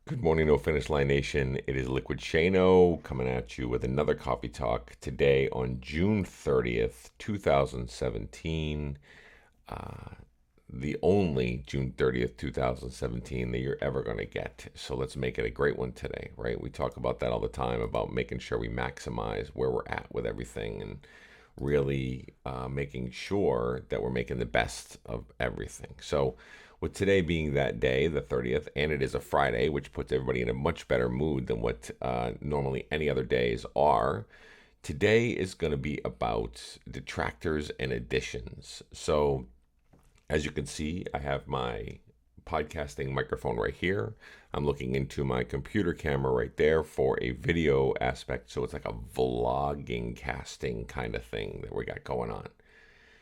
Good morning, No Finish Line Nation. It is Liquid Shano coming at you with another coffee talk today on June 30th, 2017. Uh, the only June 30th, 2017 that you're ever going to get. So let's make it a great one today, right? We talk about that all the time about making sure we maximize where we're at with everything and really making sure that we're making the best of everything. So, with today being that day, the 30th, and it is a Friday, which puts everybody in a much better mood than what normally any other days are, today is going to be about detractors and additions. So, as you can see, I have my podcasting microphone right here. I'm looking into my computer camera right there for a video aspect. So it's like a vlogging casting kind of thing that we got going on.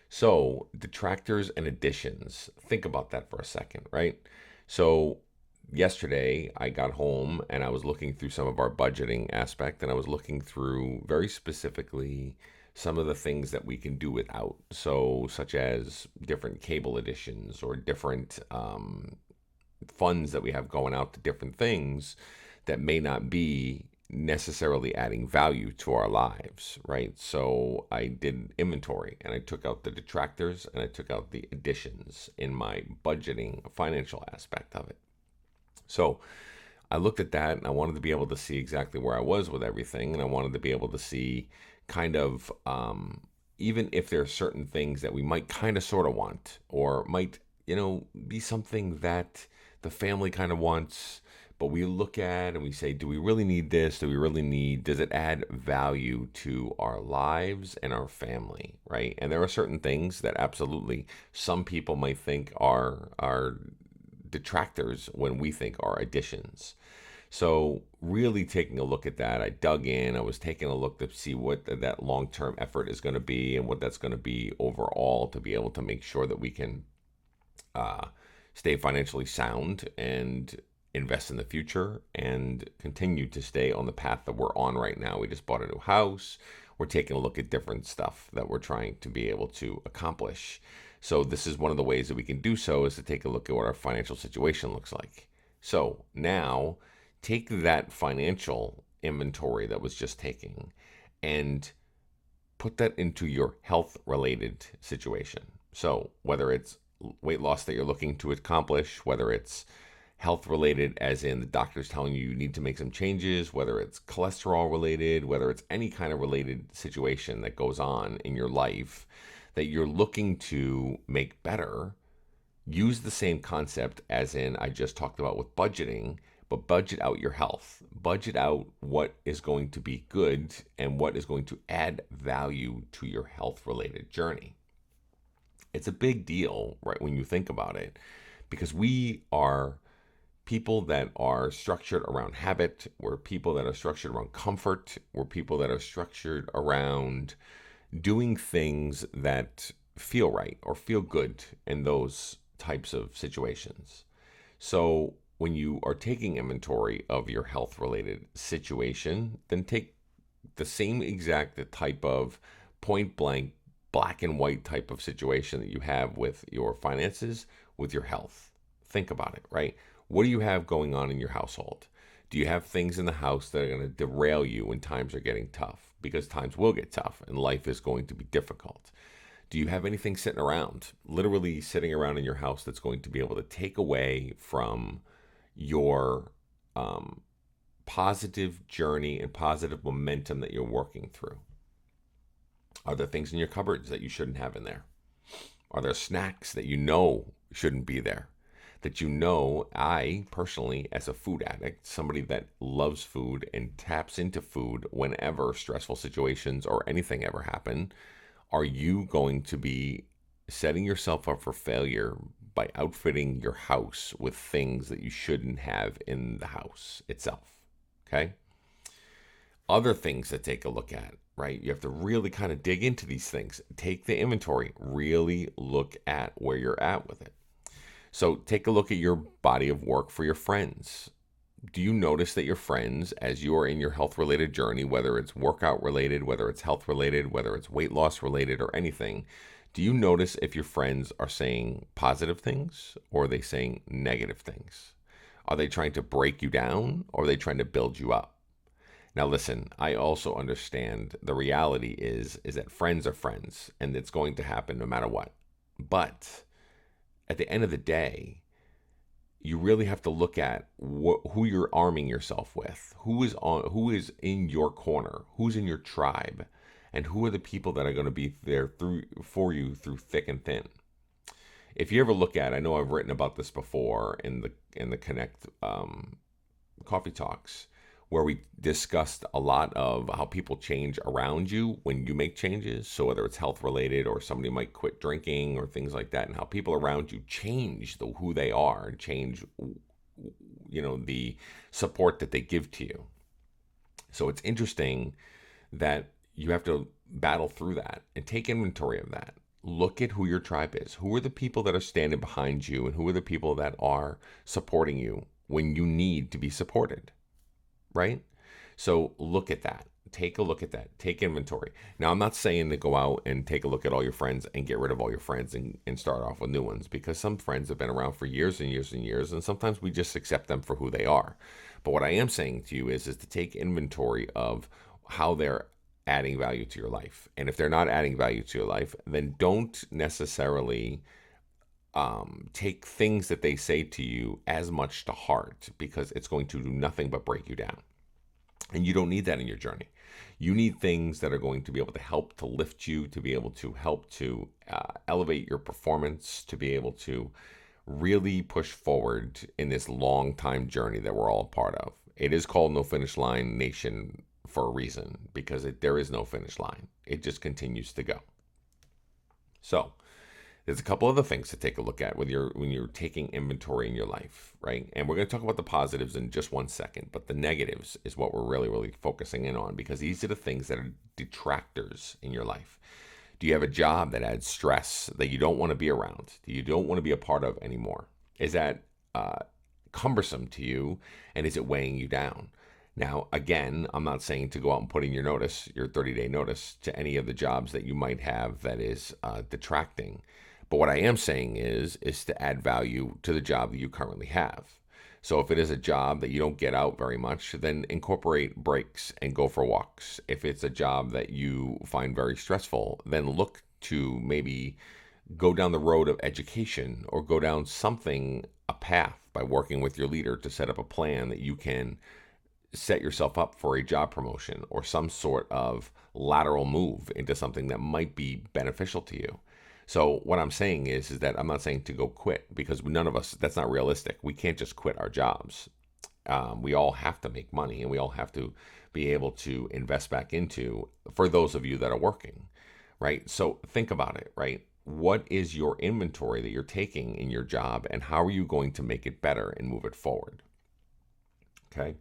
So, detractors and additions. Think about that for a second, right? So, yesterday I got home and I was looking through some of our budgeting aspect and I was looking through very specifically some of the things that we can do without. So, such as different cable additions or different funds that we have going out to different things that may not be necessarily adding value to our lives, right? So I did inventory and I took out the detractors and I took out the additions in my budgeting financial aspect of it. So I looked at that and I wanted to be able to see exactly where I was with everything. And I wanted to be able to see kind of, even if there are certain things that we might kind of sort of want or might, be something that the family kind of wants, but we look at and we say, do we really need this? Do we really need, does it add value to our lives and our family, right? And there are certain things that absolutely some people might think are detractors when we think are additions. So, really taking a look at that, I dug in. I was taking a look to see what that long term effort is going to be and what that's going to be overall to be able to make sure that we can uh, stay financially sound and invest in the future and continue to stay on the path that we're on right now. We just bought a new house. We're taking a look at different stuff that we're trying to be able to accomplish. So, this is one of the ways that we can do so is to take a look at what our financial situation looks like. So, now take that financial inventory that was just taking and put that into your health related situation. So, whether it's weight loss that you're looking to accomplish, whether it's health related, as in the doctor's telling you you need to make some changes, whether it's cholesterol related, whether it's any kind of related situation that goes on in your life that you're looking to make better, use the same concept as in I just talked about with budgeting, but budget out your health. Budget out what is going to be good and what is going to add value to your health related journey. It's a big deal, right, when you think about it, because we are people that are structured around habit. We're people that are structured around comfort. We're people that are structured around doing things that feel right or feel good in those types of situations. So when you are taking inventory of your health related situation, then take the same exact type of point blank, black and white type of situation that you have with your finances, with your health. Think about it, right? What do you have going on in your household? Do you have things in the house that are going to derail you when times are getting tough? Because times will get tough and life is going to be difficult. Do you have anything sitting around, literally sitting around in your house that's going to be able to take away from your positive journey and positive momentum that you're working through? Are there things in your cupboards that you shouldn't have in there? Are there snacks that you know shouldn't be there? That you know, I personally, as a food addict, somebody that loves food and taps into food whenever stressful situations or anything ever happen, are you going to be setting yourself up for failure by outfitting your house with things that you shouldn't have in the house itself? Okay. Other things to take a look at, right? You have to really kind of dig into these things. Take the inventory, really look at where you're at with it. So take a look at your body of work for your friends. Do you notice that your friends, as you are in your health related journey, whether it's workout related, whether it's health related, whether it's weight loss related or anything, do you notice if your friends are saying positive things or are they saying negative things? Are they trying to break you down, or are they trying to build you up? Now listen, I also understand the reality is that friends are friends, and it's going to happen no matter what. But at the end of the day, you really have to look at who you're arming yourself with, who is in your corner, who's in your tribe, and who are the people that are going to be there for you through thick and thin. If you ever look at, I know I've written about this before in the Connect coffee talks, where we discussed a lot of how people change around you when you make changes. So whether it's health related, or somebody might quit drinking or things like that, and how people around you change who they are, and change, the support that they give to you. So it's interesting that you have to battle through that and take inventory of that. Look at who your tribe is. Who are the people that are standing behind you, and who are the people that are supporting you when you need to be supported, right? So look at that. Take a look at that. Take inventory. Now, I'm not saying to go out and take a look at all your friends and get rid of all your friends and start off with new ones, because some friends have been around for years and years and years, and sometimes we just accept them for who they are. But what I am saying to you is to take inventory of how they're adding value to your life. And if they're not adding value to your life, then don't necessarily take things that they say to you as much to heart, because it's going to do nothing but break you down. And you don't need that in your journey. You need things that are going to be able to help to lift you, to be able to help to elevate your performance, to be able to really push forward in this long time journey that we're all a part of. It is called No Finish Line Nation for a reason, because there is no finish line. It just continues to go. So there's a couple other things to take a look at when you're taking inventory in your life, right? And we're going to talk about the positives in just one second, but the negatives is what we're really, really focusing in on, because these are the things that are detractors in your life. Do you have a job that adds stress that you don't want to be around, that you don't want to be a part of anymore? Is that cumbersome to you, and is it weighing you down? Now, again, I'm not saying to go out and put in your 30-day notice to any of the jobs that you might have that is detracting. But what I am saying is to add value to the job that you currently have. So if it is a job that you don't get out very much, then incorporate breaks and go for walks. If it's a job that you find very stressful, then look to maybe go down the road of education, or go down a path by working with your leader to set up a plan that you can set yourself up for a job promotion or some sort of lateral move into something that might be beneficial to you. So what I'm saying is that I'm not saying to go quit, because none of us, that's not realistic. We can't just quit our jobs. We all have to make money, and we all have to be able to invest back into, for those of you that are working, right? So think about it, right? What is your inventory that you're taking in your job, and how are you going to make it better and move it forward? Okay.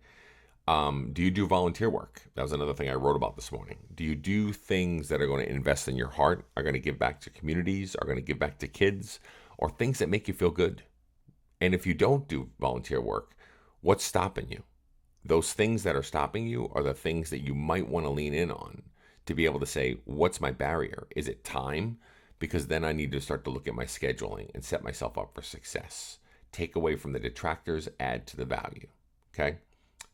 Do you do volunteer work? That was another thing I wrote about this morning. Do you do things that are going to invest in your heart, are going to give back to communities, are going to give back to kids, or things that make you feel good? And if you don't do volunteer work, what's stopping you? Those things that are stopping you are the things that you might want to lean in on to be able to say, what's my barrier? Is it time? Because then I need to start to look at my scheduling and set myself up for success. Take away from the detractors, add to the value. Okay?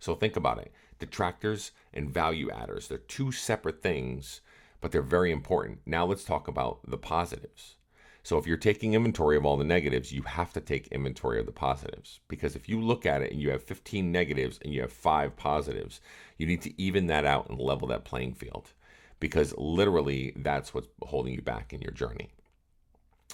So think about it. Detractors and value adders, they're two separate things, but they're very important. Now let's talk about the positives. So if you're taking inventory of all the negatives, you have to take inventory of the positives. Because if you look at it and you have 15 negatives and you have 5 positives, you need to even that out and level that playing field. Because literally that's what's holding you back in your journey.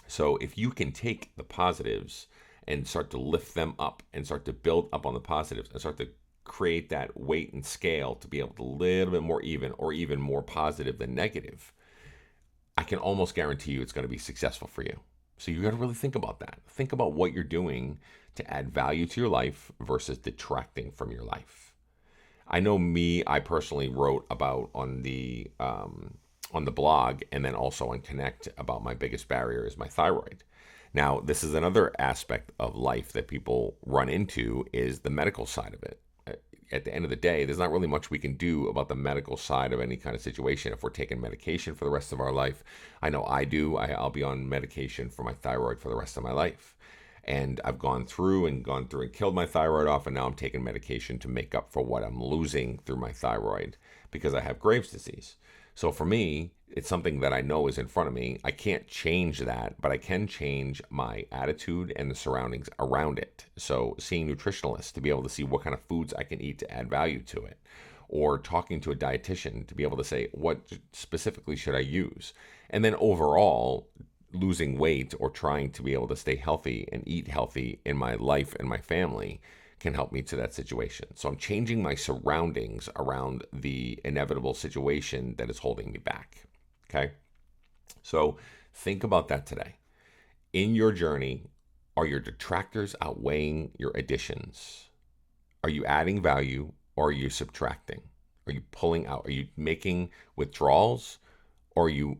So if you can take the positives and start to lift them up and start to build up on the positives and start to create that weight and scale to be able to a little bit more even, or even more positive than negative, I can almost guarantee you it's going to be successful for you. So you got to really think about that. Think about what you're doing to add value to your life versus detracting from your life. I know I personally wrote about on the blog, and then also on Connect, about my biggest barrier is my thyroid. Now, this is another aspect of life that people run into, is the medical side of it. At the end of the day, there's not really much we can do about the medical side of any kind of situation if we're taking medication for the rest of our life. I know I do. I'll be on medication for my thyroid for the rest of my life. And I've gone through and killed my thyroid off, and now I'm taking medication to make up for what I'm losing through my thyroid because I have Graves' disease. So for me, it's something that I know is in front of me. I can't change that, but I can change my attitude and the surroundings around it. So seeing nutritionalists to be able to see what kind of foods I can eat to add value to it, or talking to a dietitian to be able to say, what specifically should I use? And then overall, losing weight or trying to be able to stay healthy and eat healthy in my life and my family can help me to that situation. So I'm changing my surroundings around the inevitable situation that is holding me back. Okay? So think about that today. In your journey, are your detractors outweighing your additions? Are you adding value or are you subtracting? Are you pulling out? Are you making withdrawals or are you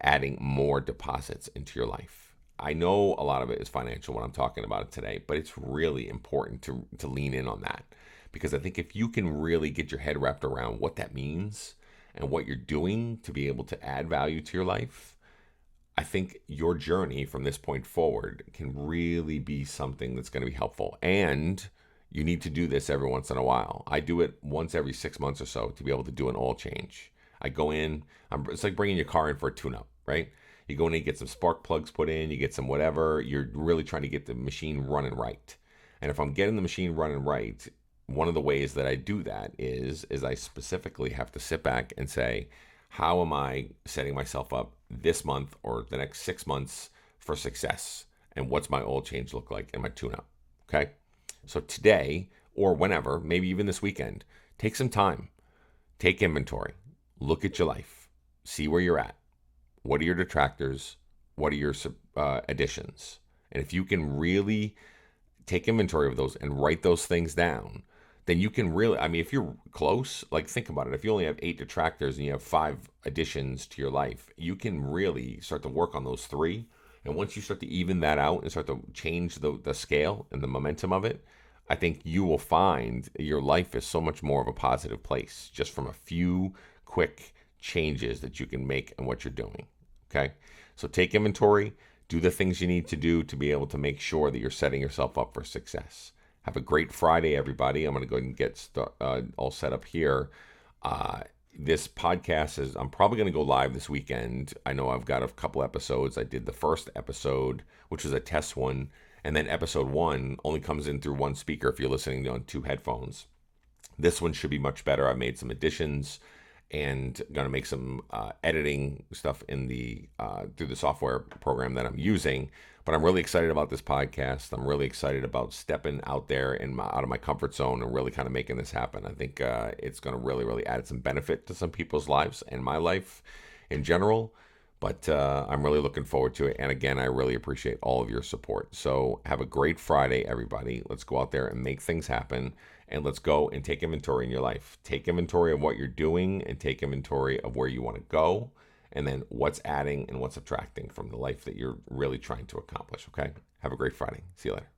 adding more deposits into your life? I know a lot of it is financial when I'm talking about it today, but it's really important to lean in on that, because I think if you can really get your head wrapped around what that means and what you're doing to be able to add value to your life, I think your journey from this point forward can really be something that's going to be helpful. And you need to do this every once in a while. I do it once every 6 months or so to be able to do an oil change. I go in, it's like bringing your car in for a tune-up, right? You go in and you get some spark plugs put in, you get some whatever. You're really trying to get the machine running right. And if I'm getting the machine running right, one of the ways that I do that is I specifically have to sit back and say, how am I setting myself up this month or the next 6 months for success? And what's my oil change look like and my tune-up? Okay? So today, or whenever, maybe even this weekend, take some time. Take inventory. Look at your life. See where you're at. What are your detractors? What are your additions? And if you can really take inventory of those and write those things down, then you can really, I mean, if you're close, like think about it. If you only have 8 detractors and you have 5 additions to your life, you can really start to work on those 3. And once you start to even that out and start to change the scale and the momentum of it, I think you will find your life is so much more of a positive place just from a few quick changes that you can make in what you're doing. Okay? So take inventory, do the things you need to do to be able to make sure that you're setting yourself up for success. Have a great Friday, everybody. I'm going to go ahead and get all set up here. This podcast I'm probably going to go live this weekend. I know I've got a couple episodes. I did the first episode, which was a test one. And then episode 1 only comes in through one speaker if you're listening on 2 headphones. This one should be much better. I made some additions and going to make some editing stuff in through the software program that I'm using. But I'm really excited about this podcast. I'm really excited about stepping out there and out of my comfort zone and really kind of making this happen. I think it's going to really, really add some benefit to some people's lives and my life in general. But I'm really looking forward to it. And again, I really appreciate all of your support. So have a great Friday, everybody. Let's go out there and make things happen. And let's go and take inventory in your life. Take inventory of what you're doing and take inventory of where you want to go. And then what's adding and what's subtracting from the life that you're really trying to accomplish. Okay? Have a great Friday. See you later.